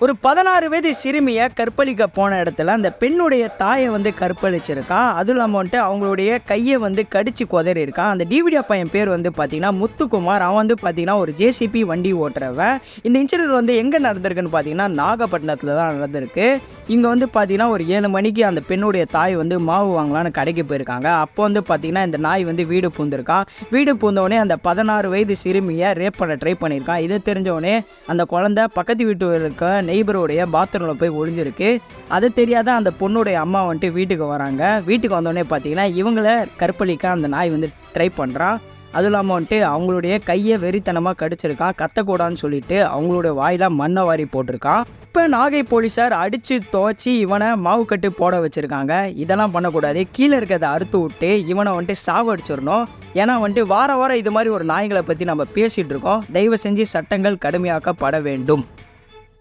ஒரு 16 வயது சிறுமியை கற்பழிக்க போன இடத்துல அந்த பெண்ணுடைய தாயை வந்து கற்பழிச்சிருக்கான். அதுவும் இல்லாமல் வந்துட்டு அவங்களுடைய கையை வந்து கடிச்சு குதறி இருக்கான். அந்த டிவிடியா பையன் பேர் வந்து பார்த்தீங்கன்னா முத்துக்குமார். அவன் வந்து பார்த்தீங்கன்னா ஒரு ஜேசிபி வண்டி ஓட்டுறவன். இந்த இன்சிடென்ட் வந்து எங்கே நடந்திருக்குன்னு பார்த்தீங்கன்னா நாகப்பட்டினத்தில் தான் நடந்திருக்கு. இங்கே வந்து பார்த்தீங்கன்னா ஒரு 7 மணிக்கு அந்த பெண்ணுடைய தாய் வந்து மாவு வாங்கலான்னு கடைக்கு போயிருக்காங்க. அப்போ வந்து பார்த்தீங்கன்னா இந்த நாய் வந்து வீடு பூந்திருக்கான். வீடு பூந்தவொடனே அந்த 16 வயது சிறுமியை ரேப் பண்ண ட்ரை பண்ணியிருக்கான். இதை தெரிஞ்சவொடனே அந்த குழந்தை பக்கத்து வீட்டு இருக்க நெய்பருடைய பாத்ரூமில் போய் ஒளிஞ்சிருக்கு. அது தெரியாத அந்த பொண்ணுடைய அம்மா வந்துட்டு வீட்டுக்கு வராங்க. வீட்டுக்கு வந்தோடனே பார்த்தீங்கன்னா இவங்கள கற்பழிக்க அந்த நாய் வந்து ட்ரை பண்ணுறான். அதுவும் இல்லாமல் வந்துட்டு அவங்களுடைய கையை வெறித்தனமாக கடிச்சிருக்கான். கத்தக்கூடாதுன்னு சொல்லிட்டு அவங்களுடைய வாயில மண்ணை வாரி போட்டிருக்கான். இப்போ நாகை போலீஸார் அடித்து துவச்சி இவனை மாவு கட்டு போட வச்சுருக்காங்க. இதெல்லாம் பண்ணக்கூடாது, கீழே இருக்கிறத அறுத்து விட்டு இவனை வந்துட்டு சாவடிச்சிடணும். ஏன்னா வந்துட்டு வாரம் இது மாதிரி ஒரு நாய்களை பற்றி நம்ம பேசிகிட்டு இருக்கோம். தயவு செஞ்சு சட்டங்கள் கடுமையாக்கப்பட வேண்டும்.